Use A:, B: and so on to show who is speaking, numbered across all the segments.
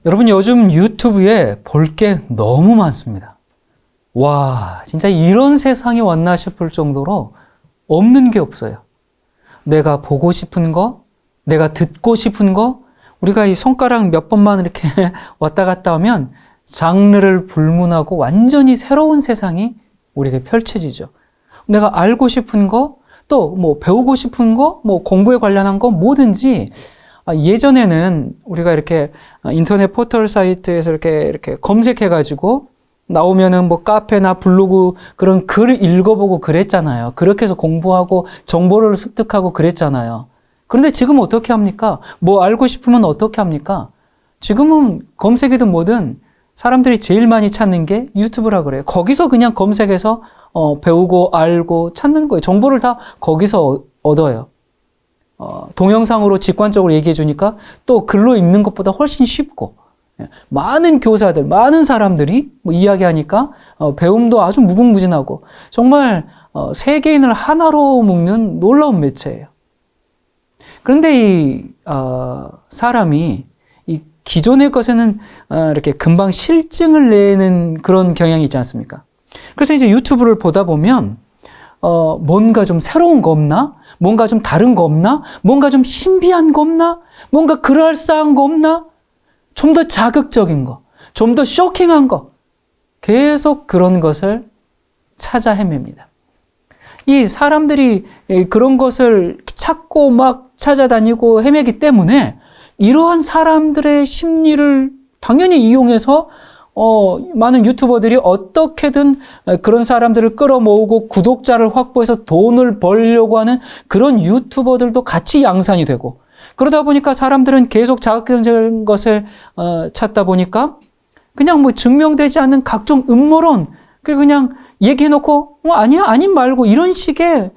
A: 여러분 요즘 유튜브에 볼 게 너무 많습니다. 와, 진짜 이런 세상이 왔나 싶을 정도로 없는 게 없어요. 내가 보고 싶은 거, 내가 듣고 싶은 거, 우리가 이 손가락 몇 번만 이렇게 왔다 갔다 하면 장르를 불문하고 완전히 새로운 세상이 우리에게 펼쳐지죠. 내가 알고 싶은 거, 또 뭐 배우고 싶은 거, 뭐 공부에 관련한 거 뭐든지 예전에는 우리가 이렇게 인터넷 포털 사이트에서 이렇게 검색해가지고 나오면은 뭐 카페나 블로그 그런 글을 읽어보고 그랬잖아요. 그렇게 해서 공부하고 정보를 습득하고 그랬잖아요. 그런데 지금 어떻게 합니까? 뭐 알고 싶으면 어떻게 합니까? 지금은 검색이든 뭐든 사람들이 제일 많이 찾는 게 유튜브라 그래요. 거기서 그냥 검색해서 배우고 알고 찾는 거예요. 정보를 다 거기서 얻어요. 동영상으로 직관적으로 얘기해 주니까 또 글로 읽는 것보다 훨씬 쉽고, 많은 교사들, 많은 사람들이 뭐 이야기하니까 배움도 아주 무궁무진하고 정말 세계인을 하나로 묶는 놀라운 매체예요. 그런데 이 사람이 이 기존의 것에는 이렇게 금방 실증을 내는 그런 경향이 있지 않습니까? 그래서 이제 유튜브를 보다 보면 뭔가 좀 새로운 거 없나? 뭔가 좀 다른 거 없나? 뭔가 좀 신비한 거 없나? 뭔가 그럴싸한 거 없나? 좀 더 자극적인 거, 좀 더 쇼킹한 거, 계속 그런 것을 찾아 헤맵니다. 이 사람들이 그런 것을 찾고 막 찾아다니고 헤매기 때문에 이러한 사람들의 심리를 당연히 이용해서 많은 유튜버들이 어떻게든 그런 사람들을 끌어모으고 구독자를 확보해서 돈을 벌려고 하는 그런 유튜버들도 같이 양산이 되고, 그러다 보니까 사람들은 계속 자극적인 것을 찾다 보니까 그냥 뭐 증명되지 않는 각종 음모론, 그리고 그냥 얘기해놓고 아니야 아님 말고 이런 식의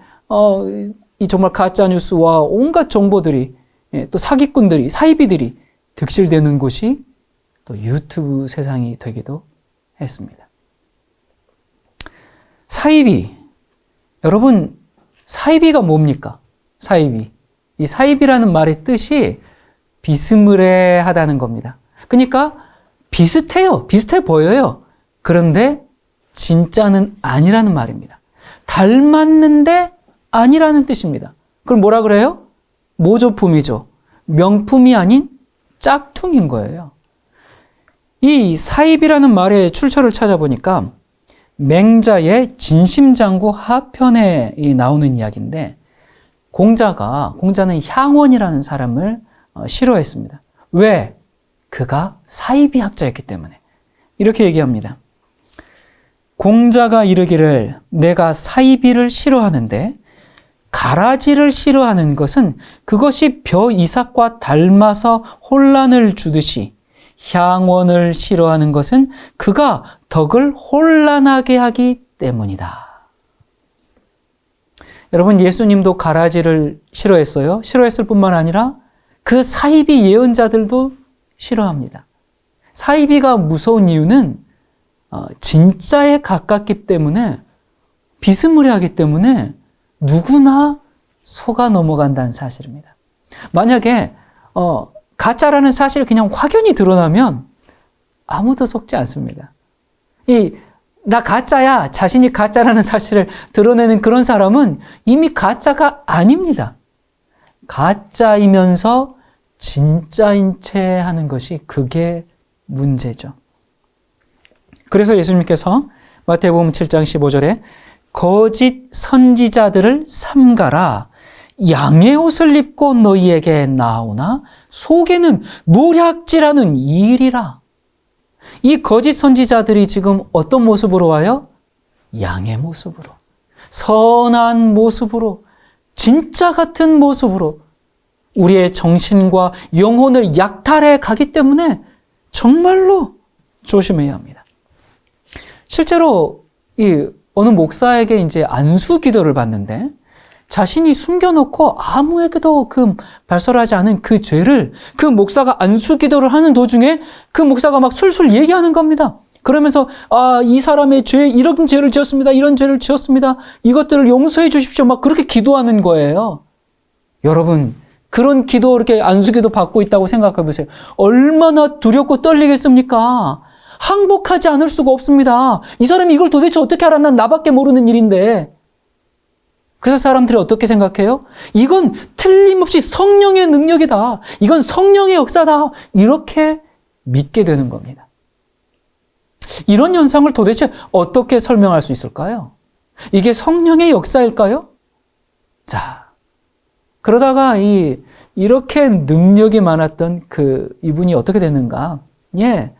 A: 이 정말 가짜 뉴스와 온갖 정보들이, 또 사기꾼들이, 사이비들이 득실되는 곳이 또 유튜브 세상이 되기도 했습니다. 사이비, 여러분 사이비가 뭡니까? 사이비, 이 사이비라는 말의 뜻이 비스무리하다는 겁니다. 그러니까 비슷해요, 비슷해 보여요. 그런데 진짜는 아니라는 말입니다. 닮았는데 아니라는 뜻입니다. 그럼 뭐라 그래요? 모조품이죠. 명품이 아닌 짝퉁인 거예요. 이 사입이라는 말의 출처를 찾아보니까 맹자의 진심장구 하편에 나오는 이야기인데, 공자는 향원이라는 사람을 싫어했습니다. 왜? 그가 사이비 학자였기 때문에. 이렇게 얘기합니다. 공자가 이르기를 내가 사이비를 싫어하는데 가라지를 싫어하는 것은 그것이 벼 이삭과 닮아서 혼란을 주듯이 향원을 싫어하는 것은 그가 덕을 혼란하게 하기 때문이다. 여러분, 예수님도 가라지를 싫어했어요. 싫어했을 뿐만 아니라 그 사이비 예언자들도 싫어합니다. 사이비가 무서운 이유는 진짜에 가깝기 때문에, 비스무리하기 때문에 누구나 속아 넘어간다는 사실입니다. 만약에 가짜라는 사실이 그냥 확연히 드러나면 아무도 속지 않습니다. 나 가짜야, 자신이 가짜라는 사실을 드러내는 그런 사람은 이미 가짜가 아닙니다. 가짜이면서 진짜인 채 하는 것이, 그게 문제죠. 그래서 예수님께서 마태복음 7장 15절에 거짓 선지자들을 삼가라. 양의 옷을 입고 너희에게 나오나 속에는 노략질하는 일이라. 이 거짓 선지자들이 지금 어떤 모습으로 와요? 양의 모습으로, 선한 모습으로, 진짜 같은 모습으로 우리의 정신과 영혼을 약탈해 가기 때문에 정말로 조심해야 합니다. 실제로 어느 목사에게 이제 안수 기도를 받는데, 자신이 숨겨놓고 아무에게도 발설하지 않은 그 죄를 그 목사가 안수 기도를 하는 도중에 그 목사가 막 술술 얘기하는 겁니다. 그러면서 이 사람의 죄, 이런 죄를 지었습니다. 이런 죄를 지었습니다. 이것들을 용서해 주십시오. 막 그렇게 기도하는 거예요. 여러분, 그런 기도, 이렇게 안수기도 받고 있다고 생각해 보세요. 얼마나 두렵고 떨리겠습니까? 항복하지 않을 수가 없습니다. 이 사람이 이걸 도대체 어떻게 알았나? 나밖에 모르는 일인데. 그래서 사람들이 어떻게 생각해요? 이건 틀림없이 성령의 능력이다. 이건 성령의 역사다. 이렇게 믿게 되는 겁니다. 이런 현상을 도대체 어떻게 설명할 수 있을까요? 이게 성령의 역사일까요? 자, 그러다가 이렇게 능력이 많았던 이분이 어떻게 됐는가? 예,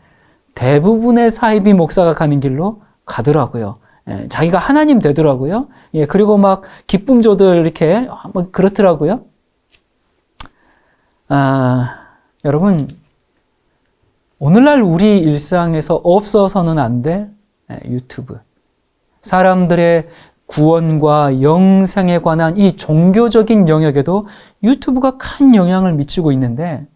A: 대부분의 사이비 목사가 가는 길로 가더라고요. 예, 자기가 하나님 되더라고요. 예, 그리고 막 기쁨조들 이렇게 막 그렇더라고요. 여러분, 오늘날 우리 일상에서 없어서는 안 될 유튜브. 사람들의 구원과 영생에 관한 이 종교적인 영역에도 유튜브가 큰 영향을 미치고 있는데,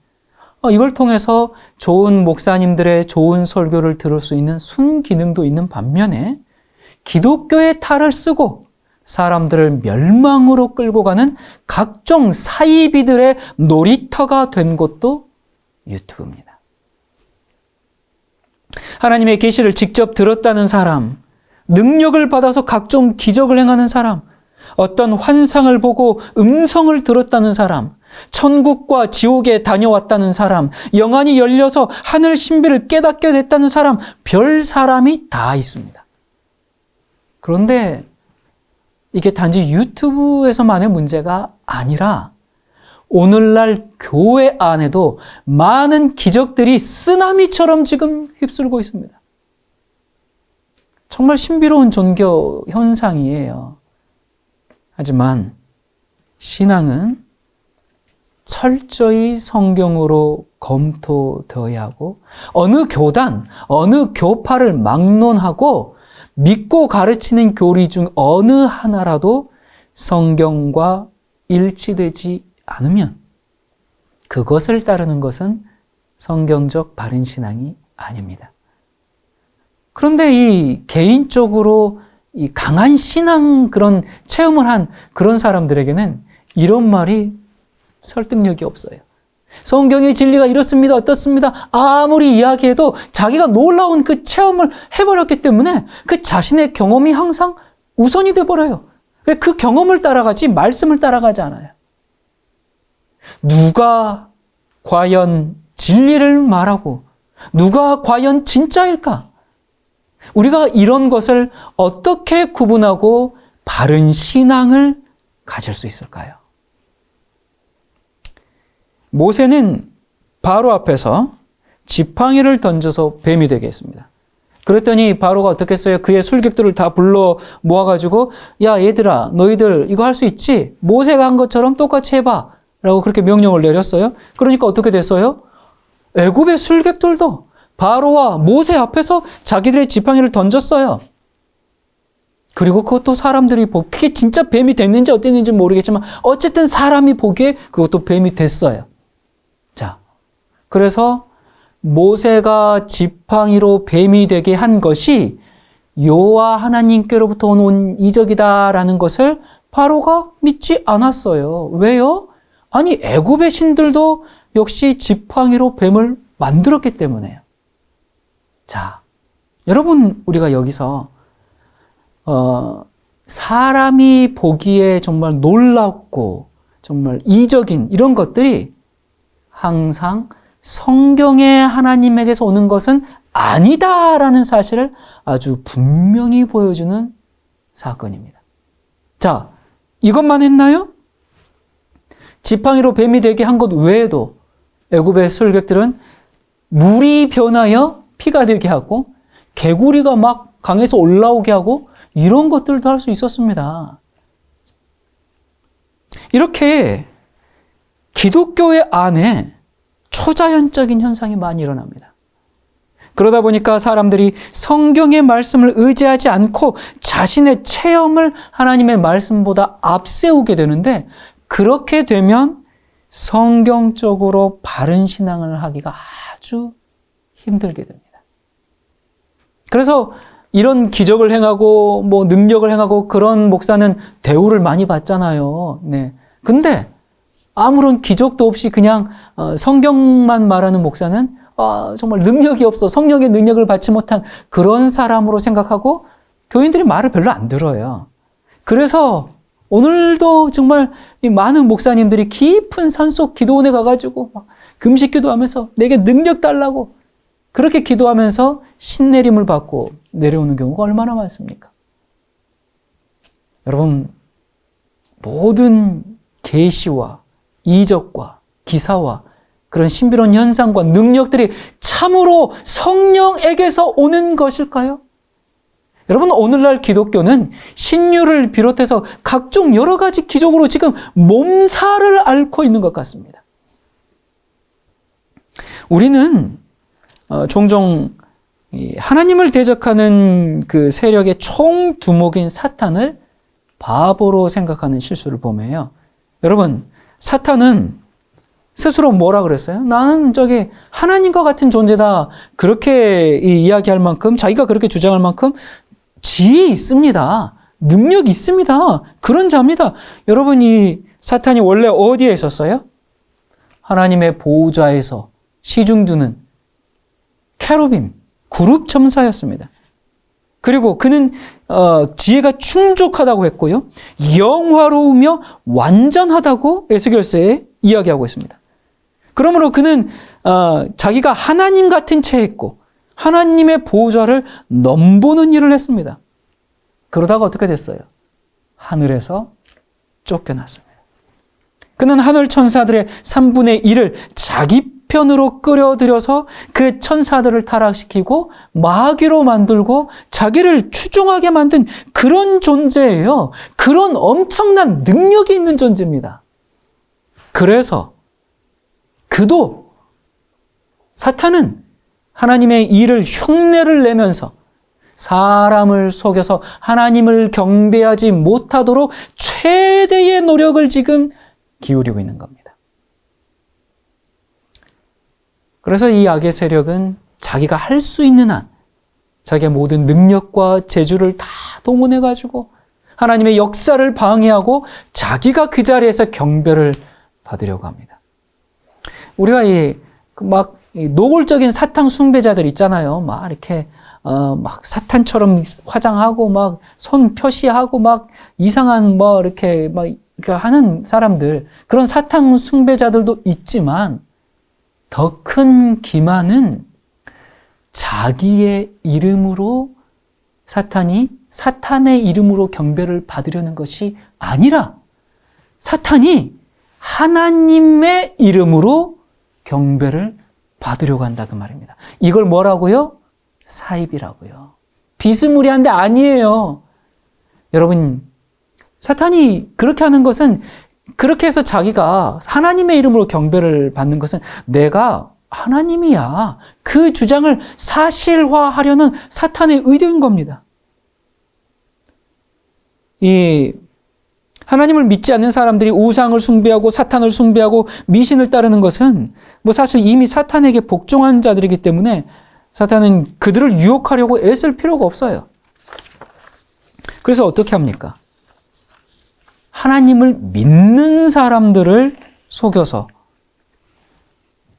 A: 이걸 통해서 좋은 목사님들의 좋은 설교를 들을 수 있는 순기능도 있는 반면에 기독교의 탈을 쓰고 사람들을 멸망으로 끌고 가는 각종 사이비들의 놀이터가 된 것도 유튜브입니다. 하나님의 계시를 직접 들었다는 사람, 능력을 받아서 각종 기적을 행하는 사람, 어떤 환상을 보고 음성을 들었다는 사람, 천국과 지옥에 다녀왔다는 사람, 영안이 열려서 하늘 신비를 깨닫게 됐다는 사람, 별 사람이 다 있습니다. 그런데 이게 단지 유튜브에서만의 문제가 아니라 오늘날 교회 안에도 많은 기적들이 쓰나미처럼 지금 휩쓸고 있습니다. 정말 신비로운 종교 현상이에요. 하지만 신앙은 철저히 성경으로 검토되어야 하고 어느 교단, 어느 교파를 막론하고 믿고 가르치는 교리 중 어느 하나라도 성경과 일치되지 않으면 그것을 따르는 것은 성경적 바른 신앙이 아닙니다. 그런데 이 개인적으로 이 강한 신앙 그런 체험을 한 그런 사람들에게는 이런 말이 설득력이 없어요. 성경의 진리가 이렇습니다. 어떻습니다. 아무리 이야기해도 자기가 놀라운 그 체험을 해버렸기 때문에 그 자신의 경험이 항상 우선이 돼버려요. 그 경험을 따라가지 말씀을 따라가지 않아요. 누가 과연 진리를 말하고 누가 과연 진짜일까? 우리가 이런 것을 어떻게 구분하고 바른 신앙을 가질 수 있을까요? 모세는 바로 앞에서 지팡이를 던져서 뱀이 되게 했습니다. 그랬더니 바로가 어떻게 했어요? 그의 술객들을 다 불러 모아가지고 야 얘들아 너희들 이거 할 수 있지? 모세가 한 것처럼 똑같이 해봐 라고 그렇게 명령을 내렸어요. 그러니까 어떻게 됐어요? 애굽의 술객들도 바로와 모세 앞에서 자기들의 지팡이를 던졌어요. 그리고 그것도 사람들이 그게 진짜 뱀이 됐는지 어땠는지 모르겠지만 어쨌든 사람이 보기에 그것도 뱀이 됐어요. 자, 그래서 모세가 지팡이로 뱀이 되게 한 것이 여호와 하나님께로부터 온 이적이다라는 것을 바로가 믿지 않았어요. 왜요? 아니 애굽의 신들도 역시 지팡이로 뱀을 만들었기 때문에요. 자, 여러분 우리가 여기서 사람이 보기에 정말 놀랍고 정말 이적인 이런 것들이 항상 성경의 하나님에게서 오는 것은 아니다라는 사실을 아주 분명히 보여주는 사건입니다. 자, 이것만 했나요? 지팡이로 뱀이 되게 한 것 외에도 애굽의 술객들은 물이 변하여 피가 되게 하고 개구리가 막 강에서 올라오게 하고 이런 것들도 할 수 있었습니다. 이렇게 기독교의 안에 초자연적인 현상이 많이 일어납니다. 그러다 보니까 사람들이 성경의 말씀을 의지하지 않고 자신의 체험을 하나님의 말씀보다 앞세우게 되는데 그렇게 되면 성경적으로 바른 신앙을 하기가 아주 힘들게 됩니다. 그래서 이런 기적을 행하고 뭐 능력을 행하고 그런 목사는 대우를 많이 받잖아요. 네. 근데 아무런 기적도 없이 그냥 성경만 말하는 목사는 정말 능력이 없어, 성령의 능력을 받지 못한 그런 사람으로 생각하고 교인들이 말을 별로 안 들어요. 그래서 오늘도 정말 많은 목사님들이 깊은 산속 기도원에 가가지고 막 금식 기도하면서 내게 능력 달라고 그렇게 기도하면서 신내림을 받고 내려오는 경우가 얼마나 많습니까? 여러분, 모든 계시와 이적과 기사와 그런 신비로운 현상과 능력들이 참으로 성령에게서 오는 것일까요? 여러분, 오늘날 기독교는 신유를 비롯해서 각종 여러 가지 기적으로 지금 몸살을 앓고 있는 것 같습니다. 우리는 종종 하나님을 대적하는 그 세력의 총두목인 사탄을 바보로 생각하는 실수를 범해요. 여러분, 사탄은 스스로 뭐라 그랬어요? 나는 하나님과 같은 존재다. 그렇게 이야기할 만큼, 자기가 그렇게 주장할 만큼 지혜 있습니다. 능력 있습니다. 그런 자입니다. 여러분, 이 사탄이 원래 어디에 있었어요? 하나님의 보호자에서 시중두는 케루빔, 그룹 천사였습니다. 그리고 그는 지혜가 충족하다고 했고요. 영화로우며 완전하다고 에스겔서에 이야기하고 있습니다. 그러므로 그는 자기가 하나님 같은 체했고 하나님의 보호자를 넘보는 일을 했습니다. 그러다가 어떻게 됐어요? 하늘에서 쫓겨났습니다. 그는 하늘 천사들의 3분의 1을 자기 편으로 끌어들여서 그 천사들을 타락시키고 마귀로 만들고 자기를 추종하게 만든 그런 존재예요. 그런 엄청난 능력이 있는 존재입니다. 그래서 사탄은 하나님의 일을 흉내를 내면서 사람을 속여서 하나님을 경배하지 못하도록 최대의 노력을 지금 기울이고 있는 겁니다. 그래서 이 악의 세력은 자기가 할 수 있는 한 자기의 모든 능력과 재주를 다 동원해가지고 하나님의 역사를 방해하고 자기가 그 자리에서 경배를 받으려고 합니다. 우리가 노골적인 사탕 숭배자들 있잖아요. 막 이렇게 막 사탄처럼 화장하고 막 손 표시하고 막 이상한 이렇게 하는 사람들, 그런 사탕 숭배자들도 있지만 더 큰 기만은 자기의 이름으로 사탄의 이름으로 경배를 받으려는 것이 아니라 사탄이 하나님의 이름으로 경배를 받으려고 한다 그 말입니다. 이걸 뭐라고요? 사입이라고요. 비스무리한데 아니에요. 여러분, 사탄이 그렇게 하는 것은, 그렇게 해서 자기가 하나님의 이름으로 경배를 받는 것은 내가 하나님이야, 그 주장을 사실화하려는 사탄의 의도인 겁니다. 이 하나님을 믿지 않는 사람들이 우상을 숭배하고 사탄을 숭배하고 미신을 따르는 것은 사실 이미 사탄에게 복종한 자들이기 때문에 사탄은 그들을 유혹하려고 애쓸 필요가 없어요. 그래서 어떻게 합니까? 하나님을 믿는 사람들을 속여서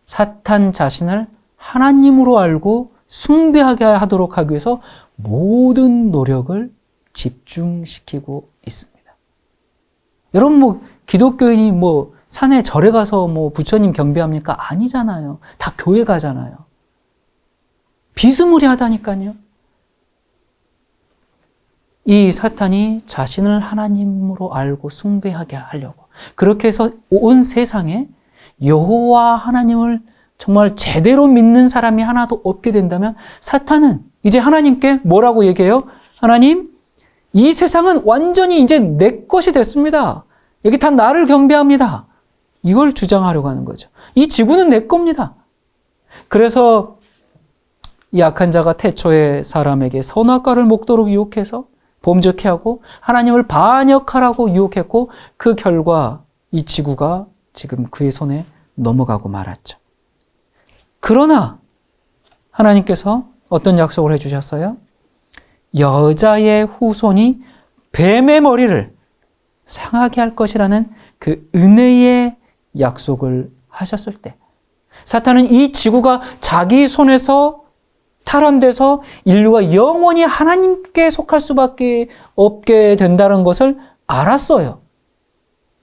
A: 사탄 자신을 하나님으로 알고 숭배하게 하도록 하기 위해서 모든 노력을 집중시키고 있습니다. 여러분, 기독교인이 산에 절에 가서 부처님 경배합니까? 아니잖아요. 다 교회 가잖아요. 비스무리하다니까요. 이 사탄이 자신을 하나님으로 알고 숭배하게 하려고, 그렇게 해서 온 세상에 여호와 하나님을 정말 제대로 믿는 사람이 하나도 없게 된다면 사탄은 이제 하나님께 뭐라고 얘기해요? 하나님, 이 세상은 완전히 이제 내 것이 됐습니다. 여기 다 나를 경배합니다. 이걸 주장하려고 하는 거죠. 이 지구는 내 겁니다. 그래서 이 악한 자가 태초에 사람에게 선악과를 먹도록 유혹해서 범죄케 하고 하나님을 반역하라고 유혹했고, 그 결과 이 지구가 지금 그의 손에 넘어가고 말았죠. 그러나 하나님께서 어떤 약속을 해주셨어요? 여자의 후손이 뱀의 머리를 상하게 할 것이라는 그 은혜의 약속을 하셨을 때, 사탄은 이 지구가 자기 손에서 탈환돼서 인류가 영원히 하나님께 속할 수밖에 없게 된다는 것을 알았어요.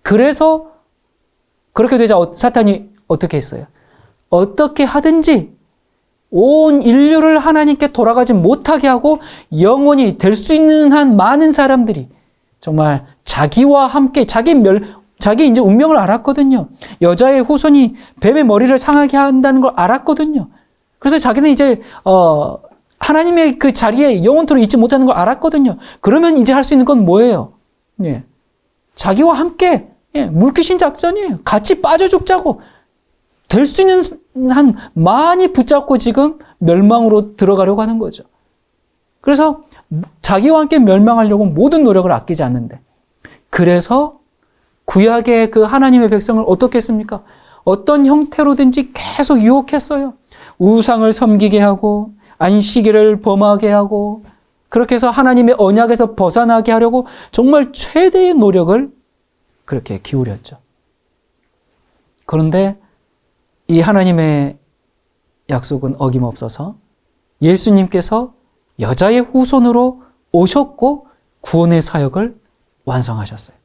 A: 그래서 그렇게 되자 사탄이 어떻게 했어요? 어떻게 하든지 온 인류를 하나님께 돌아가지 못하게 하고 영원히 될 수 있는 한 많은 사람들이 정말 자기와 함께 자기 이제 운명을 알았거든요. 여자의 후손이 뱀의 머리를 상하게 한다는 걸 알았거든요. 그래서 자기는 이제 하나님의 그 자리에 영원토록 있지 못하는 걸 알았거든요. 그러면 이제 할 수 있는 건 뭐예요? 예. 자기와 함께 물귀신 작전이에요. 같이 빠져 죽자고. 될 수 있는 한 많이 붙잡고 지금 멸망으로 들어가려고 하는 거죠. 그래서 자기와 함께 멸망하려고 모든 노력을 아끼지 않는데, 그래서 구약의 그 하나님의 백성을 어떻게 했습니까? 어떤 형태로든지 계속 유혹했어요. 우상을 섬기게 하고 안식일을 범하게 하고, 그렇게 해서 하나님의 언약에서 벗어나게 하려고 정말 최대의 노력을 그렇게 기울였죠. 그런데 이 하나님의 약속은 어김없어서 예수님께서 여자의 후손으로 오셨고 구원의 사역을 완성하셨어요.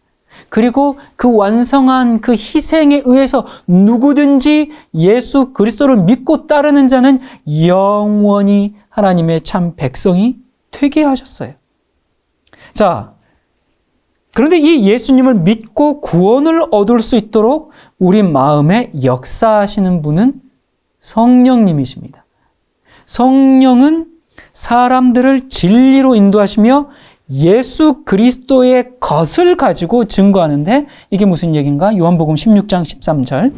A: 그리고 그 완성한 그 희생에 의해서 누구든지 예수 그리스도를 믿고 따르는 자는 영원히 하나님의 참 백성이 되게 하셨어요. 자, 그런데 이 예수님을 믿고 구원을 얻을 수 있도록 우리 마음에 역사하시는 분은 성령님이십니다. 성령은 사람들을 진리로 인도하시며 예수 그리스도의 것을 가지고 증거하는데, 이게 무슨 얘기인가? 요한복음 16장 13절.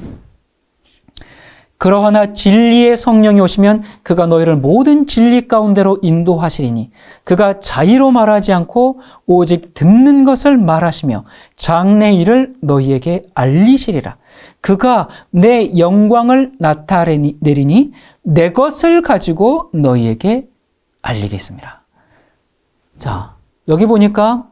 A: 그러나 진리의 성령이 오시면 그가 너희를 모든 진리 가운데로 인도하시리니 그가 자의로 말하지 않고 오직 듣는 것을 말하시며 장래 일을 너희에게 알리시리라. 그가 내 영광을 나타내리니 내 것을 가지고 너희에게 알리겠습니다. 자, 여기 보니까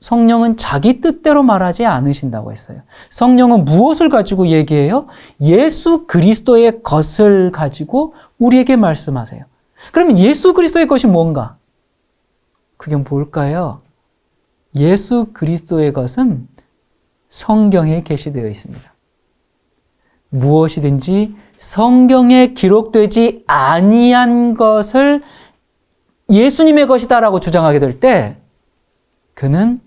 A: 성령은 자기 뜻대로 말하지 않으신다고 했어요. 성령은 무엇을 가지고 얘기해요? 예수 그리스도의 것을 가지고 우리에게 말씀하세요. 그러면 예수 그리스도의 것이 뭔가? 그게 뭘까요? 예수 그리스도의 것은 성경에 게시되어 있습니다. 무엇이든지 성경에 기록되지 아니한 것을 예수님의 것이다라고 주장하게 될 때 그는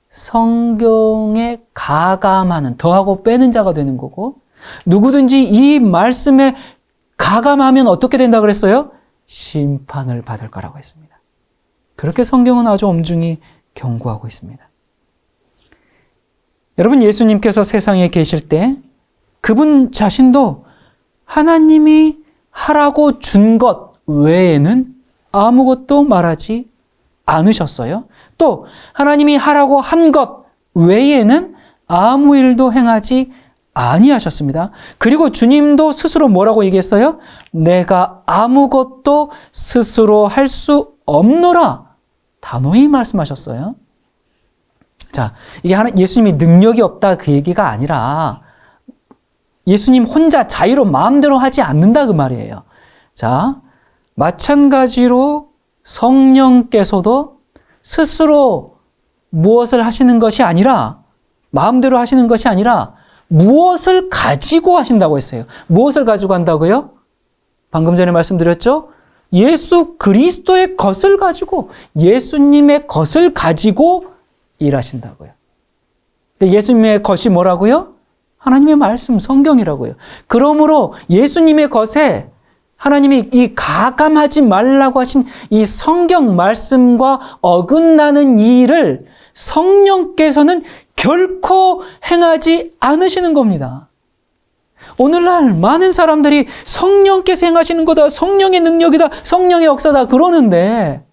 A: 성경에 가감하는, 더하고 빼는 자가 되는 거고, 누구든지 이 말씀에 가감하면 어떻게 된다 그랬어요? 심판을 받을 거라고 했습니다. 그렇게 성경은 아주 엄중히 경고하고 있습니다. 여러분, 예수님께서 세상에 계실 때 그분 자신도 하나님이 하라고 준 것 외에는 아무것도 말하지 않으셨어요. 또 하나님이 하라고 한 것 외에는 아무 일도 행하지 아니하셨습니다. 그리고 주님도 스스로 뭐라고 얘기했어요? 내가 아무것도 스스로 할 수 없노라 단호히 말씀하셨어요. 자, 이게 예수님이 능력이 없다 그 얘기가 아니라 예수님 혼자 자유로 마음대로 하지 않는다 그 말이에요. 자, 마찬가지로 성령께서도 스스로 무엇을 하시는 것이 아니라, 마음대로 하시는 것이 아니라 무엇을 가지고 하신다고 했어요. 무엇을 가지고 한다고요? 방금 전에 말씀드렸죠? 예수 그리스도의 것을 가지고, 예수님의 것을 가지고 일하신다고요. 예수님의 것이 뭐라고요? 하나님의 말씀, 성경이라고요. 그러므로 예수님의 것에 하나님이 이 가감하지 말라고 하신 이 성경 말씀과 어긋나는 일을 성령께서는 결코 행하지 않으시는 겁니다. 오늘날 많은 사람들이 성령께서 행하시는 거다, 성령의 능력이다, 성령의 역사다 그러는데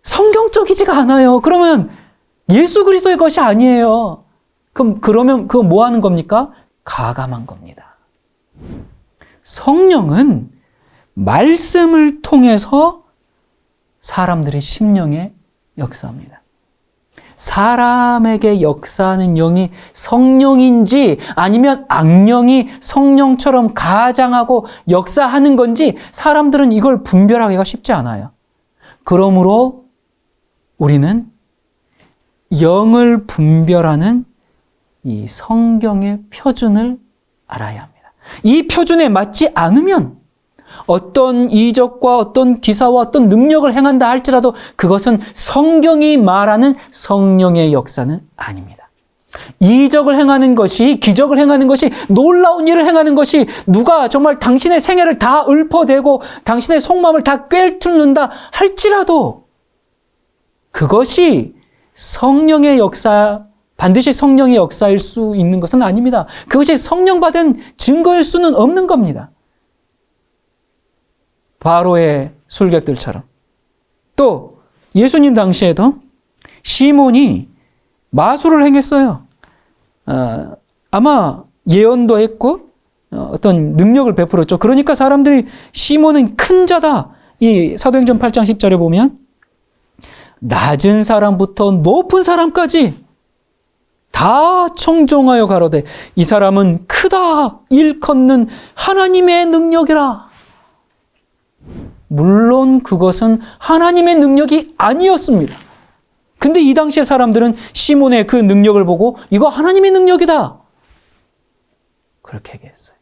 A: 성경적이지가 않아요. 그러면 예수 그리스도의 것이 아니에요. 그러면 그거 뭐 하는 겁니까? 가감한 겁니다. 성령은 말씀을 통해서 사람들의 심령에 역사합니다. 사람에게 역사하는 영이 성령인지 아니면 악령이 성령처럼 가장하고 역사하는 건지 사람들은 이걸 분별하기가 쉽지 않아요. 그러므로 우리는 영을 분별하는 이 성경의 표준을 알아야 합니다. 이 표준에 맞지 않으면 어떤 이적과 어떤 기사와 어떤 능력을 행한다 할지라도 그것은 성경이 말하는 성령의 역사는 아닙니다. 이적을 행하는 것이, 기적을 행하는 것이, 놀라운 일을 행하는 것이 누가 정말 당신의 생애를 다 읊어대고 당신의 속마음을 다 꿰뚫는다 할지라도 그것이 성령의 역사, 반드시 성령의 역사일 수 있는 것은 아닙니다. 그것이 성령받은 증거일 수는 없는 겁니다. 바로의 술객들처럼. 또 예수님 당시에도 시몬이 마술을 행했어요. 아마 예언도 했고 어떤 능력을 베풀었죠. 그러니까 사람들이 시몬은 큰 자다. 이 사도행전 8장 10절에 보면 낮은 사람부터 높은 사람까지 다 청종하여 가로되 이 사람은 크다 일컫는 하나님의 능력이라. 물론 그것은 하나님의 능력이 아니었습니다. 근데 이 당시의 사람들은 시몬의 그 능력을 보고 이거 하나님의 능력이다. 그렇게 얘기했어요.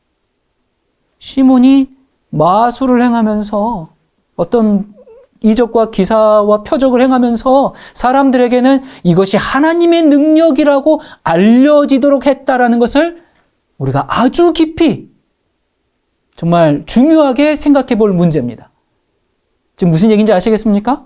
A: 시몬이 마술을 행하면서 어떤 이적과 기사와 표적을 행하면서 사람들에게는 이것이 하나님의 능력이라고 알려지도록 했다라는 것을 우리가 아주 깊이 정말 중요하게 생각해 볼 문제입니다. 지금 무슨 얘기인지 아시겠습니까?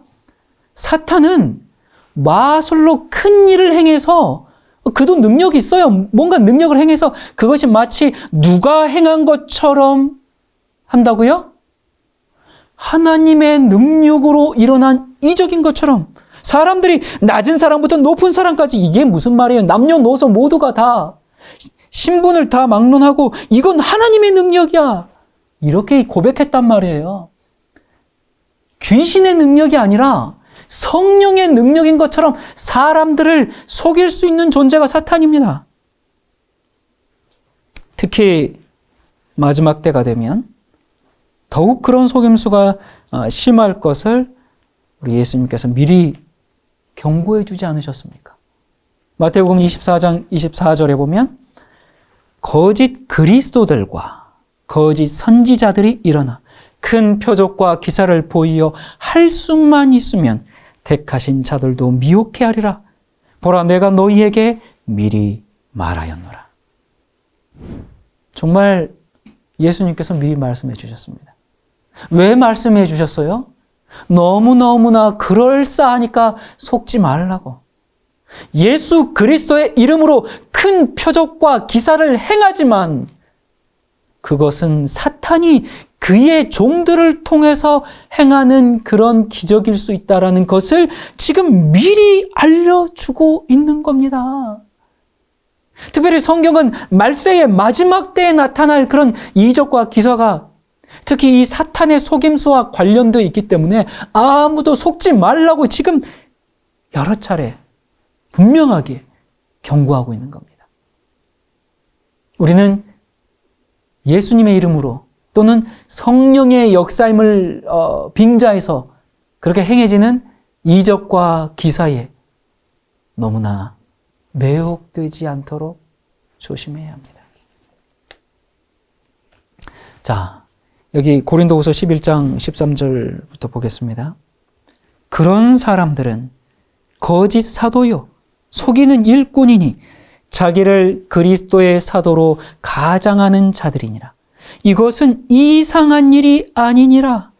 A: 사탄은 마술로 큰 일을 행해서 그도 능력이 있어요. 뭔가 능력을 행해서 그것이 마치 누가 행한 것처럼 한다고요? 하나님의 능력으로 일어난 이적인 것처럼 사람들이 낮은 사람부터 높은 사람까지 이게 무슨 말이에요? 남녀노소 모두가 다 신분을 다 막론하고 이건 하나님의 능력이야. 이렇게 고백했단 말이에요. 귀신의 능력이 아니라 성령의 능력인 것처럼 사람들을 속일 수 있는 존재가 사탄입니다. 특히 마지막 때가 되면 더욱 그런 속임수가 심할 것을 우리 예수님께서 미리 경고해 주지 않으셨습니까? 마태복음 24장 24절에 보면 거짓 그리스도들과 거짓 선지자들이 일어나 큰 표적과 기사를 보이어 할 수만 있으면 택하신 자들도 미혹해 하리라. 보라 내가 너희에게 미리 말하였노라. 정말 예수님께서 미리 말씀해 주셨습니다. 왜 말씀해 주셨어요? 너무너무나 그럴싸하니까 속지 말라고. 예수 그리스도의 이름으로 큰 표적과 기사를 행하지만 그것은 사탄이 그의 종들을 통해서 행하는 그런 기적일 수 있다는 것을 지금 미리 알려주고 있는 겁니다. 특별히 성경은 말세의 마지막 때에 나타날 그런 이적과 기사가 특히 이 사탄의 속임수와 관련되어 있기 때문에 아무도 속지 말라고 지금 여러 차례 분명하게 경고하고 있는 겁니다. 우리는 예수님의 이름으로 또는 성령의 역사임을 빙자해서 그렇게 행해지는 이적과 기사에 너무나 매혹되지 않도록 조심해야 합니다. 자, 여기 고린도후서 11장 13절부터 보겠습니다. 그런 사람들은 거짓 사도요 속이는 일꾼이니 자기를 그리스도의 사도로 가장하는 자들이니라. 이것은 이상한 일이 아니니라.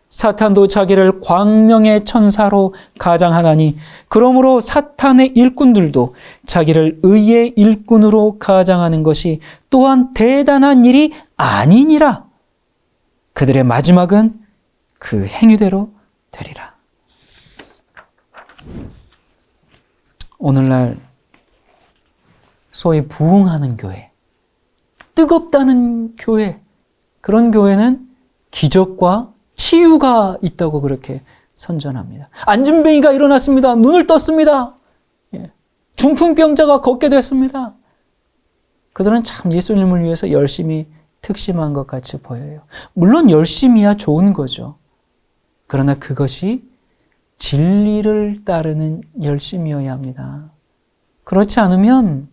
A: 사탄도 자기를 광명의 천사로 가장하나니 그러므로 사탄의 일꾼들도 자기를 의의 일꾼으로 가장하는 것이 또한 대단한 일이 아니니라. 그들의 마지막은 그 행위대로 되리라. 오늘날 소위 부흥하는 교회, 뜨겁다는 교회, 그런 교회는 기적과 치유가 있다고 그렇게 선전합니다. 안진뱅이가 일어났습니다. 눈을 떴습니다. 예. 중풍병자가 걷게 됐습니다. 그들은 참 예수님을 위해서 열심히 특심한 것 같이 보여요. 물론 열심히야 좋은 거죠. 그러나 그것이 진리를 따르는 열심이어야 합니다. 그렇지 않으면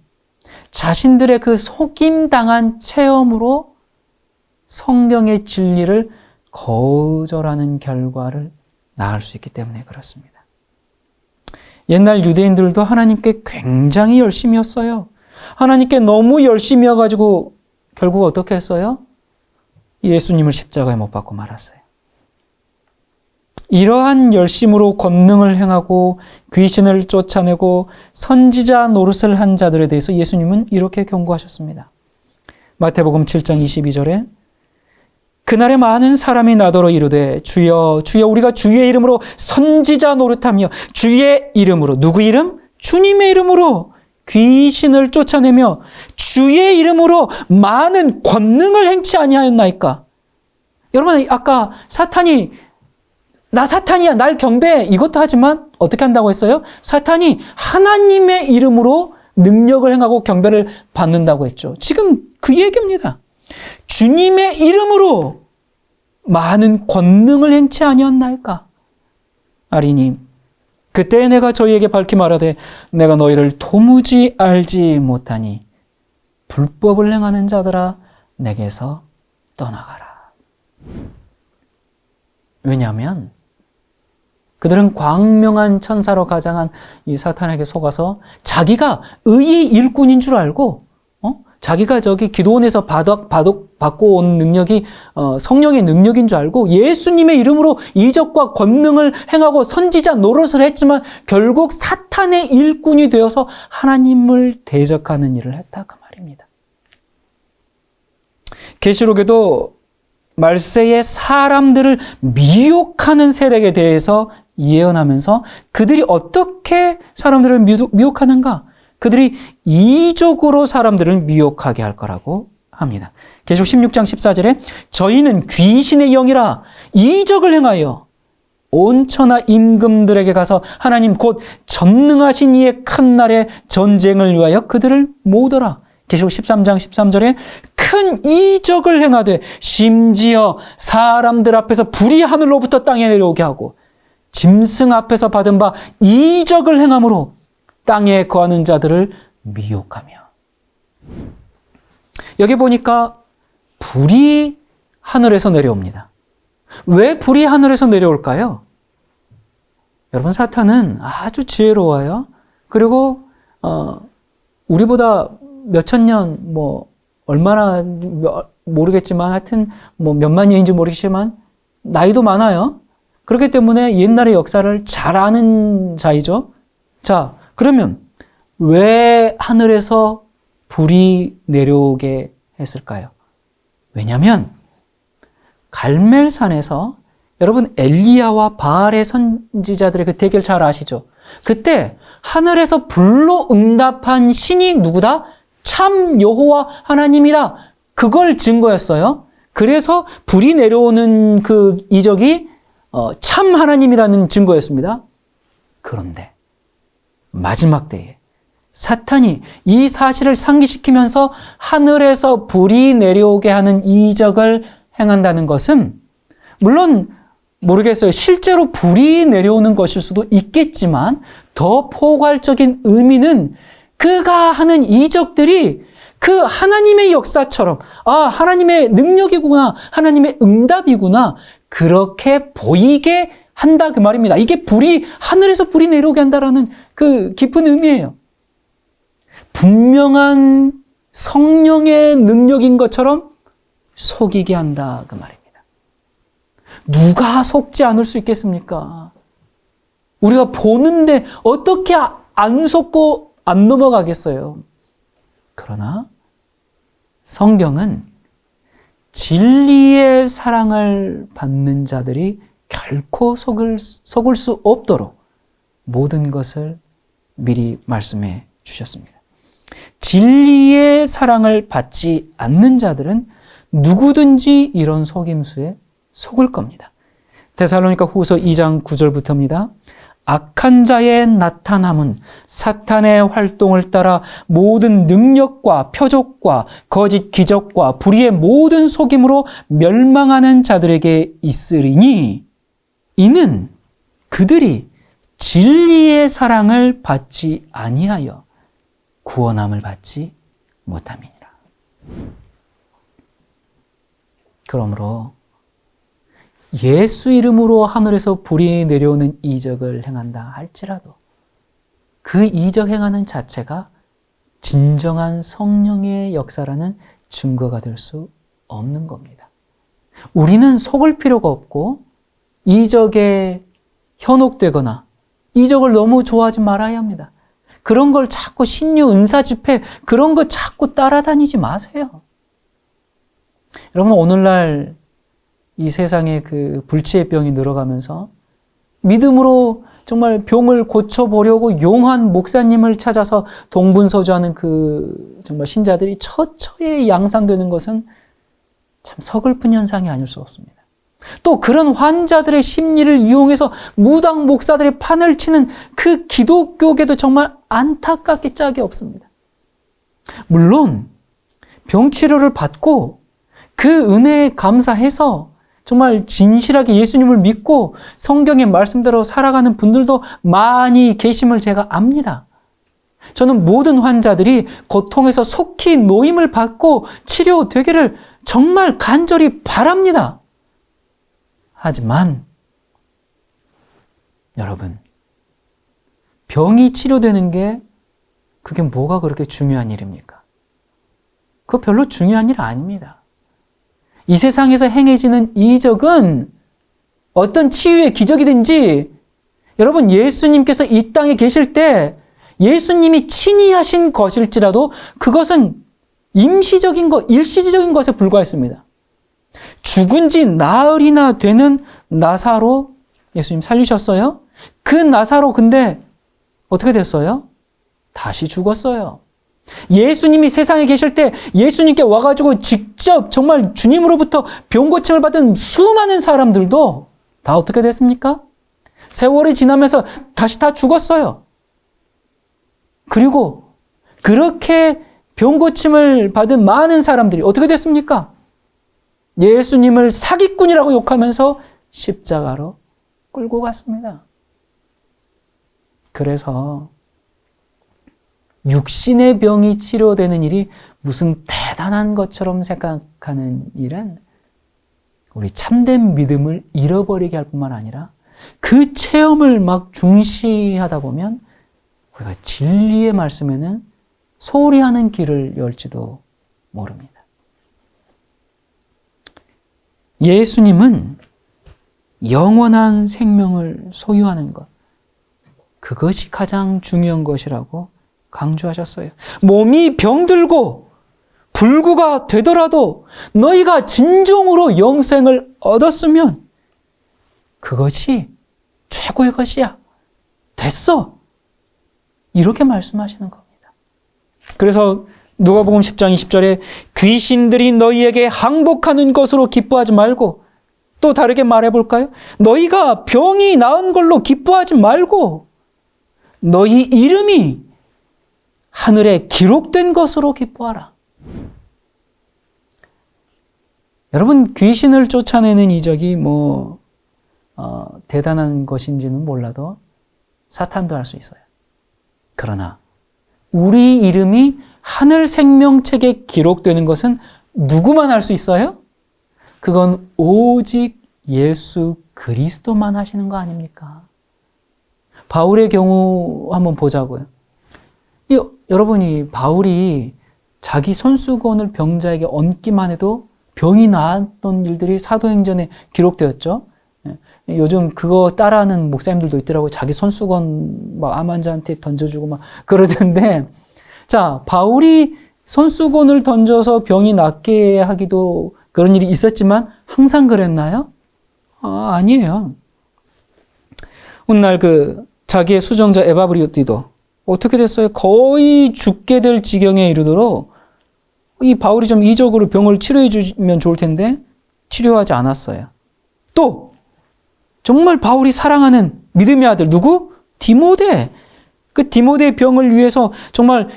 A: 자신들의 그 속임당한 체험으로 성경의 진리를 거절하는 결과를 낳을 수 있기 때문에 그렇습니다. 옛날 유대인들도 하나님께 굉장히 열심이었어요. 하나님께 너무 열심이어가지고 결국 어떻게 했어요? 예수님을 십자가에 못 박고 말았어요. 이러한 열심으로 권능을 행하고 귀신을 쫓아내고 선지자 노릇을 한 자들에 대해서 예수님은 이렇게 경고하셨습니다. 마태복음 7장 22절에 그날에 많은 사람이 나더러 이르되 주여 주여 우리가 주의 이름으로 선지자 노릇하며 주의 이름으로 누구 이름? 주님의 이름으로 귀신을 쫓아내며 주의 이름으로 많은 권능을 행치 아니하였나이까? 여러분 아까 사탄이 나 사탄이야 날 경배해 이것도 하지만 어떻게 한다고 했어요? 사탄이 하나님의 이름으로 능력을 행하고 경배를 받는다고 했죠. 지금 그 얘기입니다. 주님의 이름으로 많은 권능을 행치 아니었나이까? 아리니 그때 내가 저희에게 밝히 말하되 내가 너희를 도무지 알지 못하니 불법을 행하는 자들아 내게서 떠나가라. 왜냐하면 그들은 광명한 천사로 가장한 이 사탄에게 속아서 자기가 의의 일꾼인 줄 알고 자기가 저기 기도원에서 받고 온 능력이 성령의 능력인 줄 알고 예수님의 이름으로 이적과 권능을 행하고 선지자 노릇을 했지만 결국 사탄의 일꾼이 되어서 하나님을 대적하는 일을 했다 그 말입니다. 계시록에도 말세의 사람들을 미혹하는 세력에 대해서 예언하면서 그들이 어떻게 사람들을 미혹하는가? 그들이 이적으로 사람들을 미혹하게 할 거라고 합니다. 계시록 16장 14절에 저희는 귀신의 영이라 이적을 행하여 온 천하 임금들에게 가서 하나님 곧 전능하신 이의 큰 날에 전쟁을 위하여 그들을 모으더라. 계시록 13장 13절에 큰 이적을 행하되 심지어 사람들 앞에서 불이 하늘로부터 땅에 내려오게 하고 짐승 앞에서 받은 바 이적을 행함으로 땅에 거하는 자들을 미혹하며. 여기 보니까 불이 하늘에서 내려옵니다. 왜 불이 하늘에서 내려올까요? 여러분 사탄은 아주 지혜로워요. 그리고 우리보다 몇천 년 얼마나 모르겠지만 하여튼 몇만 년인지 모르겠지만 나이도 많아요. 그렇기 때문에 옛날의 역사를 잘 아는 자이죠. 자, 그러면 왜 하늘에서 불이 내려오게 했을까요? 왜냐하면 갈멜산에서 여러분 엘리야와 바알의 선지자들의 그 대결 잘 아시죠? 그때 하늘에서 불로 응답한 신이 누구다? 참 여호와 하나님이다. 그걸 증거였어요. 그래서 불이 내려오는 그 이적이 참 하나님이라는 증거였습니다. 그런데 마지막 때에 사탄이 이 사실을 상기시키면서 하늘에서 불이 내려오게 하는 이적을 행한다는 것은 물론 모르겠어요. 실제로 불이 내려오는 것일 수도 있겠지만 더 포괄적인 의미는 그가 하는 이적들이 그 하나님의 역사처럼 하나님의 능력이구나, 하나님의 응답이구나 그렇게 보이게 한다 그 말입니다. 이게 하늘에서 불이 내려오게 한다라는 그 깊은 의미예요. 분명한 성령의 능력인 것처럼 속이게 한다 그 말입니다. 누가 속지 않을 수 있겠습니까? 우리가 보는데 어떻게 안 속고 안 넘어가겠어요? 그러나 성경은 진리의 사랑을 받는 자들이 결코 속을 수 없도록 모든 것을 미리 말씀해 주셨습니다. 진리의 사랑을 받지 않는 자들은 누구든지 이런 속임수에 속을 겁니다. 데살로니가 후서 2장 9절부터입니다. 악한 자의 나타남은 사탄의 활동을 따라 모든 능력과 표적과 거짓 기적과 불의의 모든 속임으로 멸망하는 자들에게 있으리니 이는 그들이 진리의 사랑을 받지 아니하여 구원함을 받지 못함이니라. 그러므로 예수 이름으로 하늘에서 불이 내려오는 이적을 행한다 할지라도 그 이적 행하는 자체가 진정한 성령의 역사라는 증거가 될 수 없는 겁니다. 우리는 속을 필요가 없고 이적에 현혹되거나 이적을 너무 좋아하지 말아야 합니다. 그런 걸 자꾸 신유 은사 집회 그런 거 자꾸 따라다니지 마세요. 여러분 오늘날 이 세상에 그 불치의 병이 늘어가면서 믿음으로 정말 병을 고쳐보려고 용한 목사님을 찾아서 동분서주하는 그 정말 신자들이 처처에 양산되는 것은 참 서글픈 현상이 아닐 수 없습니다. 또 그런 환자들의 심리를 이용해서 무당 목사들의 판을 치는 그 기독교계도 정말 안타깝게 짝이 없습니다. 물론 병치료를 받고 그 은혜에 감사해서 정말 진실하게 예수님을 믿고 성경의 말씀대로 살아가는 분들도 많이 계심을 제가 압니다. 저는 모든 환자들이 고통에서 속히 노임을 받고 치료되기를 정말 간절히 바랍니다. 하지만 여러분, 병이 치료되는 게 그게 뭐가 그렇게 중요한 일입니까? 그거 별로 중요한 일 아닙니다. 이 세상에서 행해지는 이적은 어떤 치유의 기적이든지 여러분 예수님께서 이 땅에 계실 때 예수님이 친히 하신 것일지라도 그것은 임시적인 것, 일시적인 것에 불과했습니다. 죽은 지 나흘이나 되는 나사로 예수님 살리셨어요. 그 나사로 근데 어떻게 됐어요? 다시 죽었어요. 예수님이 세상에 계실 때 예수님께 와가지고 직접 정말 주님으로부터 병고침을 받은 수많은 사람들도 다 어떻게 됐습니까? 세월이 지나면서 다시 다 죽었어요. 그리고 그렇게 병고침을 받은 많은 사람들이 어떻게 됐습니까? 예수님을 사기꾼이라고 욕하면서 십자가로 끌고 갔습니다. 그래서 육신의 병이 치료되는 일이 무슨 대단한 것처럼 생각하는 일은 우리 참된 믿음을 잃어버리게 할 뿐만 아니라 그 체험을 막 중시하다 보면 우리가 진리의 말씀에는 소홀히 하는 길을 열지도 모릅니다. 예수님은 영원한 생명을 소유하는 것, 그것이 가장 중요한 것이라고 강조하셨어요. 몸이 병들고 불구가 되더라도 너희가 진정으로 영생을 얻었으면 그것이 최고의 것이야. 됐어. 이렇게 말씀하시는 겁니다. 그래서 누가복음 10장 20절에 귀신들이 너희에게 항복하는 것으로 기뻐하지 말고, 또 다르게 말해볼까요? 너희가 병이 나은 걸로 기뻐하지 말고 너희 이름이 하늘에 기록된 것으로 기뻐하라. 여러분, 귀신을 쫓아내는 이적이 대단한 것인지는 몰라도 사탄도 할 수 있어요. 그러나 우리 이름이 하늘 생명책에 기록되는 것은 누구만 할 수 있어요? 그건 오직 예수 그리스도만 하시는 거 아닙니까? 바울의 경우 한번 보자고요. 여러분이 바울이 자기 손수건을 병자에게 얹기만 해도 병이 나았던 일들이 사도행전에 기록되었죠. 요즘 그거 따라하는 목사님들도 있더라고요. 자기 손수건 막 암 환자한테 던져주고 막 그러던데, 자, 바울이 손수건을 던져서 병이 낫게 하기도 그런 일이 있었지만 항상 그랬나요? 아니에요. 훗날 자기의 수정자 에바브리오띠도 어떻게 됐어요? 거의 죽게 될 지경에 이르도록 이 바울이 좀 이적으로 병을 치료해 주면 좋을 텐데 치료하지 않았어요. 또 정말 바울이 사랑하는 믿음의 아들 누구? 디모데, 그 디모데의 병을 위해서 정말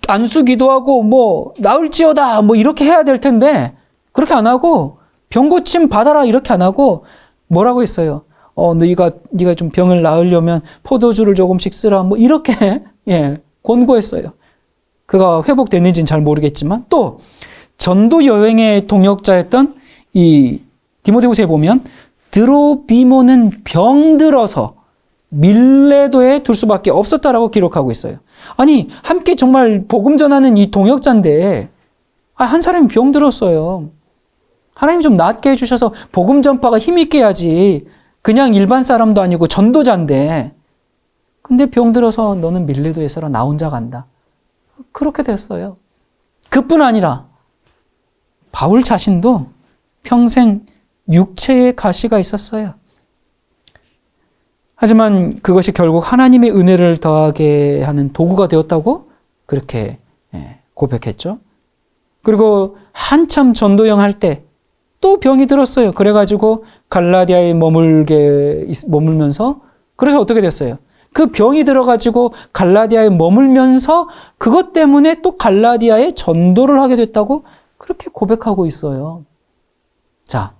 A: 안수 기도하고 뭐 나을지어다 뭐 이렇게 해야 될 텐데 그렇게 안 하고 병 고침 받아라 이렇게 안 하고 뭐라고 했어요? 네가 좀 병을 나으려면 포도주를 조금씩 쓰라 뭐 이렇게 권고했어요. 그가 회복됐는지는 잘 모르겠지만 또 전도 여행의 동역자였던 이 디모데후서에 보면 드로비모는 병들어서 밀레도에 둘 수밖에 없었다라고 기록하고 있어요. 아니 함께 정말 복음 전하는 이 동역자인데 한 사람이 병들었어요. 하나님 좀 낫게 해주셔서 복음 전파가 힘있게 해야지. 그냥 일반 사람도 아니고 전도자인데 근데 병들어서 너는 밀레도에 있어라 나 혼자 간다. 그렇게 됐어요. 그뿐 아니라 바울 자신도 평생 육체의 가시가 있었어요. 하지만 그것이 결국 하나님의 은혜를 더하게 하는 도구가 되었다고 그렇게 고백했죠. 그리고 한참 전도형 할 때 또 병이 들었어요. 그래가지고 갈라디아에 머물면서 그래서 어떻게 됐어요? 그 병이 들어가지고 갈라디아에 머물면서 그것 때문에 또 갈라디아에 전도를 하게 됐다고 그렇게 고백하고 있어요. 자,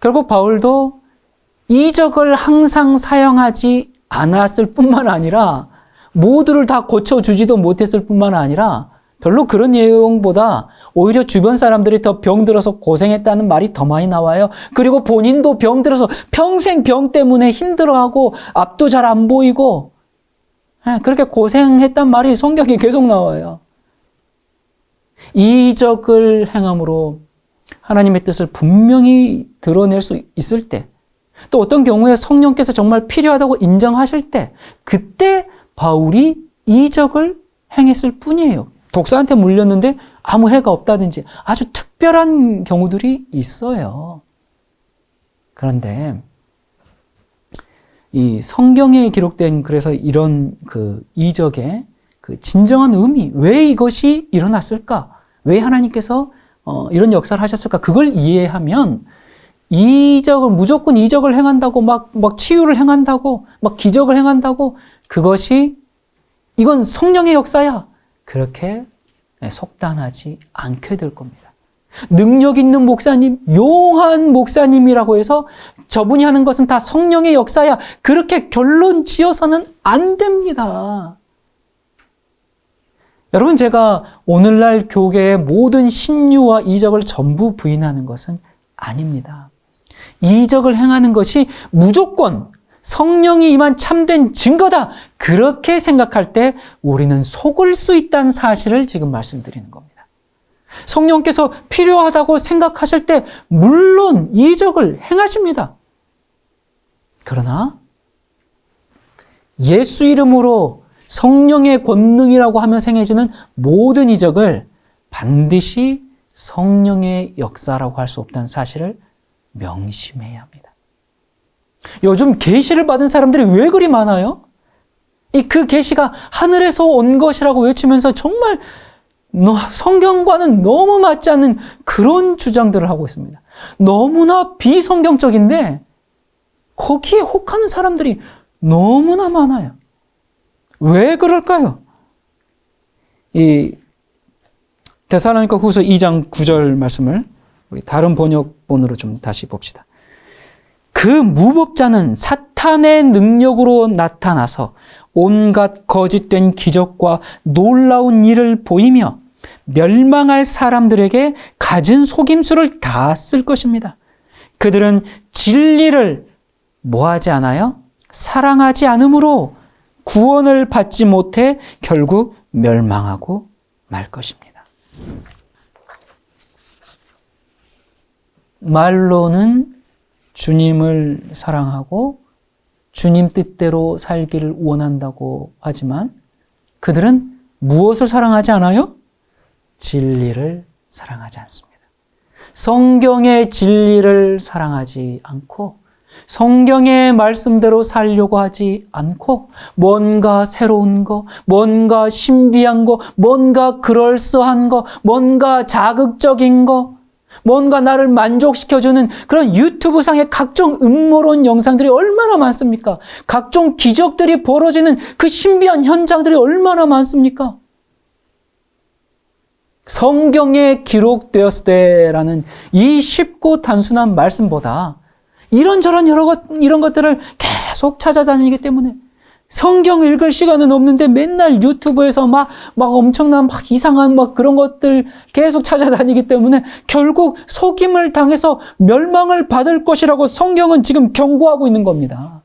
A: 결국 바울도 이적을 항상 사용하지 않았을 뿐만 아니라 모두를 다 고쳐주지도 못했을 뿐만 아니라 별로 그런 내용보다 오히려 주변 사람들이 더 병들어서 고생했다는 말이 더 많이 나와요. 그리고 본인도 병들어서 평생 병 때문에 힘들어하고 앞도 잘 안 보이고 그렇게 고생했단 말이 성경에 계속 나와요. 이적을 행함으로 하나님의 뜻을 분명히 드러낼 수 있을 때, 또 어떤 경우에 성령께서 정말 필요하다고 인정하실 때, 그때 바울이 이적을 행했을 뿐이에요. 독사한테 물렸는데 아무 해가 없다든지 아주 특별한 경우들이 있어요. 그런데 이 성경에 기록된 그래서 이런 그 이적의 그 진정한 의미, 왜 이것이 일어났을까? 왜 하나님께서 이런 역사를 하셨을까? 그걸 이해하면 무조건 이적을 행한다고 막 치유를 행한다고 막 기적을 행한다고 이건 성령의 역사야. 그렇게 속단하지 않게 될 겁니다. 능력 있는 목사님, 용한 목사님이라고 해서 저분이 하는 것은 다 성령의 역사야. 그렇게 결론 지어서는 안 됩니다. 여러분, 제가 오늘날 교계의 모든 신유와 이적을 전부 부인하는 것은 아닙니다. 이적을 행하는 것이 무조건 성령이 임한 참된 증거다. 그렇게 생각할 때 우리는 속을 수 있다는 사실을 지금 말씀드리는 겁니다. 성령께서 필요하다고 생각하실 때 물론 이적을 행하십니다. 그러나 예수 이름으로 성령의 권능이라고 하며 행해지는 모든 이적을 반드시 성령의 역사라고 할 수 없다는 사실을 명심해야 합니다. 요즘 계시를 받은 사람들이 왜 그리 많아요? 그 계시가 하늘에서 온 것이라고 외치면서 정말 성경과는 너무 맞지 않는 그런 주장들을 하고 있습니다. 너무나 비성경적인데 거기에 혹하는 사람들이 너무나 많아요. 왜 그럴까요? 이 데살로니가 후서 2장 9절 말씀을 우리 다른 번역본으로 좀 다시 봅시다. 그 무법자는 사탄의 능력으로 나타나서 온갖 거짓된 기적과 놀라운 일을 보이며 멸망할 사람들에게 갖은 속임수를 다 쓸 것입니다. 그들은 진리를 뭐하지 않아요? 사랑하지 않으므로 구원을 받지 못해 결국 멸망하고 말 것입니다. 말로는 주님을 사랑하고 주님 뜻대로 살기를 원한다고 하지만 그들은 무엇을 사랑하지 않아요? 진리를 사랑하지 않습니다. 성경의 진리를 사랑하지 않고 성경의 말씀대로 살려고 하지 않고 뭔가 새로운 거, 뭔가 신비한 거, 뭔가 그럴싸한 거, 뭔가 자극적인 거, 뭔가 나를 만족시켜주는 그런 유튜브상의 각종 음모론 영상들이 얼마나 많습니까? 각종 기적들이 벌어지는 그 신비한 현장들이 얼마나 많습니까? 성경에 기록되었을 때라는 이 쉽고 단순한 말씀보다 이런저런 이런 것들을 계속 찾아다니기 때문에 성경 읽을 시간은 없는데 맨날 유튜브에서 막 엄청난 이상한 그런 것들 계속 찾아다니기 때문에 결국 속임을 당해서 멸망을 받을 것이라고 성경은 지금 경고하고 있는 겁니다.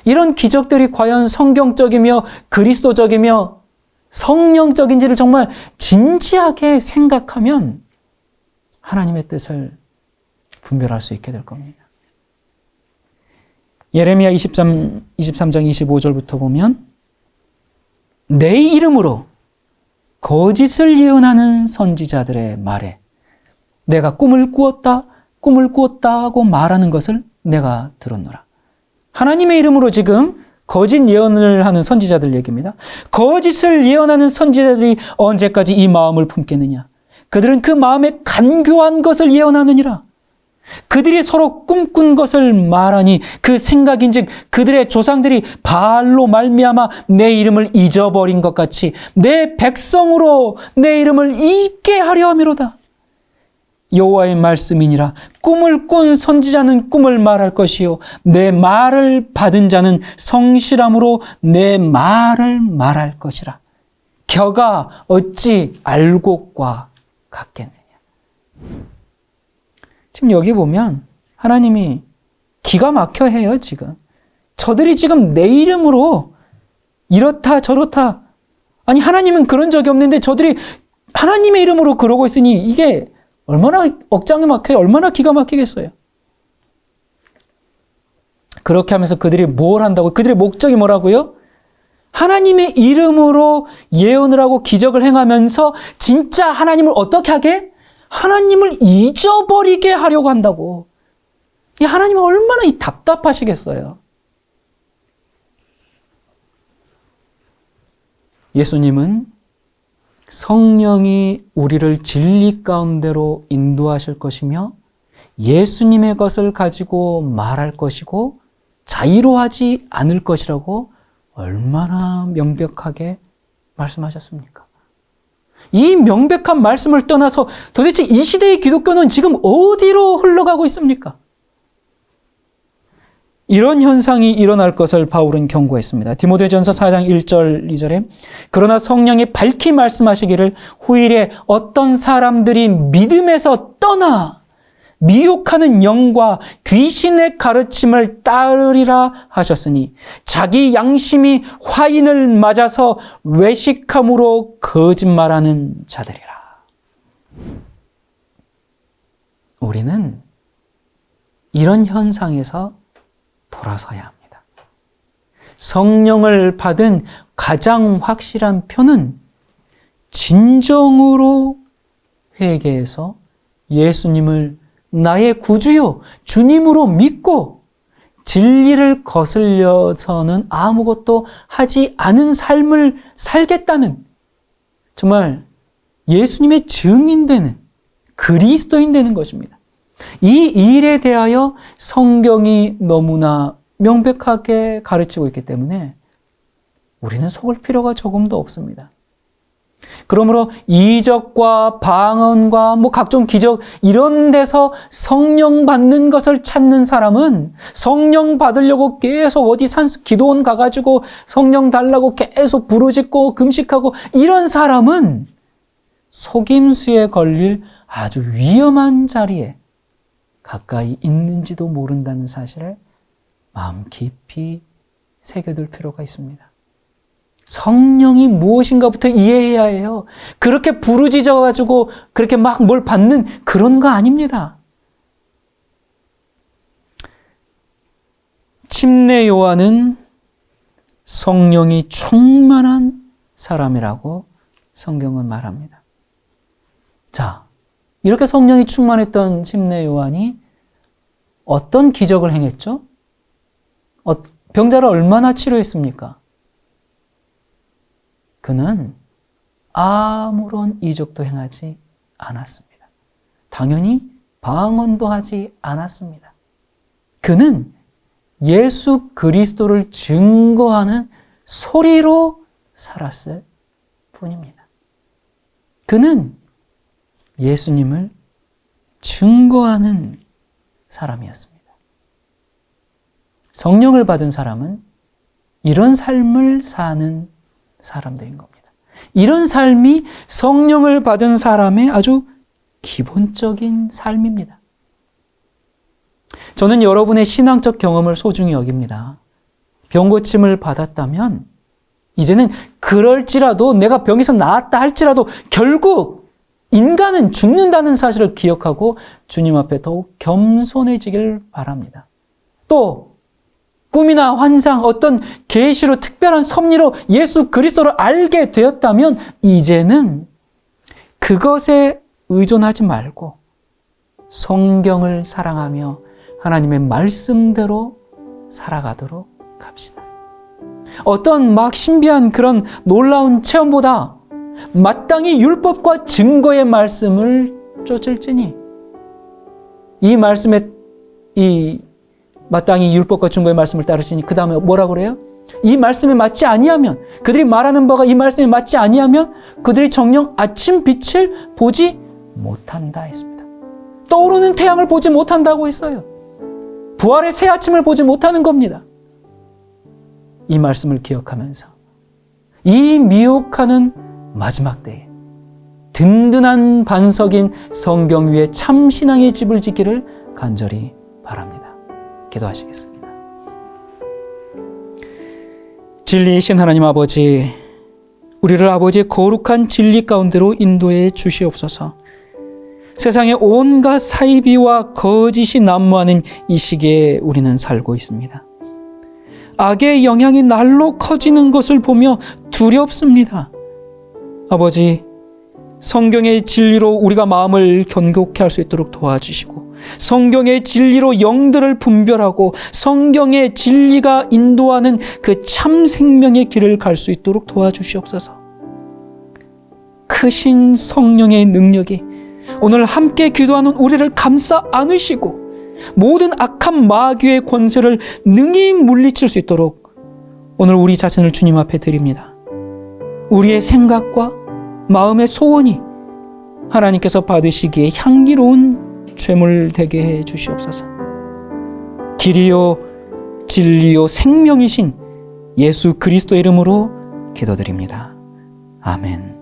A: 이런 기적들이 과연 성경적이며 그리스도적이며 성령적인지를 정말 진지하게 생각하면 하나님의 뜻을 분별할 수 있게 될 겁니다. 예레미야 23장 25절부터 보면 내 이름으로 거짓을 예언하는 선지자들의 말에 내가 꿈을 꾸었다 하고 말하는 것을 내가 들었노라. 하나님의 이름으로 지금 거짓 예언을 하는 선지자들 얘기입니다. 거짓을 예언하는 선지자들이 언제까지 이 마음을 품겠느냐? 그들은 그 마음에 간교한 것을 예언하느니라. 그들이 서로 꿈꾼 것을 말하니 그 생각인즉 그들의 조상들이 바알로 말미암아 내 이름을 잊어버린 것 같이 내 백성으로 내 이름을 잊게 하려 함이로다. 여호와의 말씀이니라. 꿈을 꾼 선지자는 꿈을 말할 것이요 내 말을 받은 자는 성실함으로 내 말을 말할 것이라. 겨가 어찌 알곡과 같겠느냐. 지금 여기 보면 하나님이 기가 막혀 해요. 지금 저들이 지금 내 이름으로 이렇다 저렇다, 아니 하나님은 그런 적이 없는데 저들이 하나님의 이름으로 그러고 있으니 이게 얼마나 억장이 막혀요. 얼마나 기가 막히겠어요. 그렇게 하면서 그들이 뭘 한다고? 그들의 목적이 뭐라고요? 하나님의 이름으로 예언을 하고 기적을 행하면서 진짜 하나님을 어떻게 하게? 하나님을 잊어버리게 하려고 한다고. 이 하나님은 얼마나 답답하시겠어요. 예수님은 성령이 우리를 진리 가운데로 인도하실 것이며 예수님의 것을 가지고 말할 것이고 자유로하지 않을 것이라고 얼마나 명백하게 말씀하셨습니까? 이 명백한 말씀을 떠나서 도대체 이 시대의 기독교는 지금 어디로 흘러가고 있습니까? 이런 현상이 일어날 것을 바울은 경고했습니다. 디모데전서 4장 1절 2절에 그러나 성령이 밝히 말씀하시기를 후일에 어떤 사람들이 믿음에서 떠나 미혹하는 영과 귀신의 가르침을 따르리라 하셨으니 자기 양심이 화인을 맞아서 외식함으로 거짓말하는 자들이라. 우리는 이런 현상에서 돌아서야 합니다. 성령을 받은 가장 확실한 표는 진정으로 회개해서 예수님을 나의 구주요 주님으로 믿고 진리를 거슬려서는 아무것도 하지 않은 삶을 살겠다는, 정말 예수님의 증인되는 그리스도인 되는 것입니다. 이 일에 대하여 성경이 너무나 명백하게 가르치고 있기 때문에 우리는 속을 필요가 조금도 없습니다. 그러므로 이적과 방언과 각종 기적 이런 데서 성령 받는 것을 찾는 사람은, 성령 받으려고 계속 어디 기도원 가가지고 성령 달라고 계속 부르짖고 금식하고 이런 사람은 속임수에 걸릴 아주 위험한 자리에 가까이 있는지도 모른다는 사실을 마음 깊이 새겨둘 필요가 있습니다. 성령이 무엇인가부터 이해해야 해요. 그렇게 부르짖어가지고 그렇게 뭘 받는 그런 거 아닙니다. 침례 요한은 성령이 충만한 사람이라고 성경은 말합니다. 자, 이렇게 성령이 충만했던 침례 요한이 어떤 기적을 행했죠? 병자를 얼마나 치료했습니까? 그는 아무런 이적도 행하지 않았습니다. 당연히 방언도 하지 않았습니다. 그는 예수 그리스도를 증거하는 소리로 살았을 뿐입니다. 그는 예수님을 증거하는 사람이었습니다. 성령을 받은 사람은 이런 삶을 사는 사람들인 겁니다. 이런 삶이 성령을 받은 사람의 아주 기본적인 삶입니다. 저는 여러분의 신앙적 경험을 소중히 여깁니다. 병 고침을 받았다면 이제는 그럴지라도 내가 병에서 나았다 할지라도 결국 인간은 죽는다는 사실을 기억하고 주님 앞에 더욱 겸손해지길 바랍니다. 또 꿈이나 환상, 어떤 계시로 특별한 섭리로 예수 그리스도를 알게 되었다면 이제는 그것에 의존하지 말고 성경을 사랑하며 하나님의 말씀대로 살아가도록 합시다. 어떤 막 신비한 그런 놀라운 체험보다 마땅히 율법과 증거의 말씀을 쫓을지니 이 말씀에 마땅히 율법과 증거의 말씀을 따르시니 그 다음에 뭐라고 그래요? 이 말씀에 맞지 아니하면 그들이 말하는 바가 이 말씀에 맞지 아니하면 그들이 정녕 아침 빛을 보지 못한다 했습니다. 떠오르는 태양을 보지 못한다고 했어요. 부활의 새 아침을 보지 못하는 겁니다. 이 말씀을 기억하면서 이 미혹하는 마지막 때에 든든한 반석인 성경 위에 참신앙의 집을 짓기를 간절히 바랍니다. 기도하시겠습니다. 진리이신 하나님 아버지, 우리를 아버지의 거룩한 진리 가운데로 인도해 주시옵소서. 세상에 온갖 사이비와 거짓이 난무하는 이 시기에 우리는 살고 있습니다. 악의 영향이 날로 커지는 것을 보며 두렵습니다. 아버지, 성경의 진리로 우리가 마음을 견고케 할 수 있도록 도와주시고 성경의 진리로 영들을 분별하고 성경의 진리가 인도하는 그 참 생명의 길을 갈 수 있도록 도와주시옵소서. 크신 성령의 능력이 오늘 함께 기도하는 우리를 감싸 안으시고 모든 악한 마귀의 권세를 능히 물리칠 수 있도록 오늘 우리 자신을 주님 앞에 드립니다. 우리의 생각과 마음의 소원이 하나님께서 받으시기에 향기로운 죄물 되게 해 주시옵소서. 길이요 진리요 생명이신 예수 그리스도 이름으로 기도드립니다. 아멘.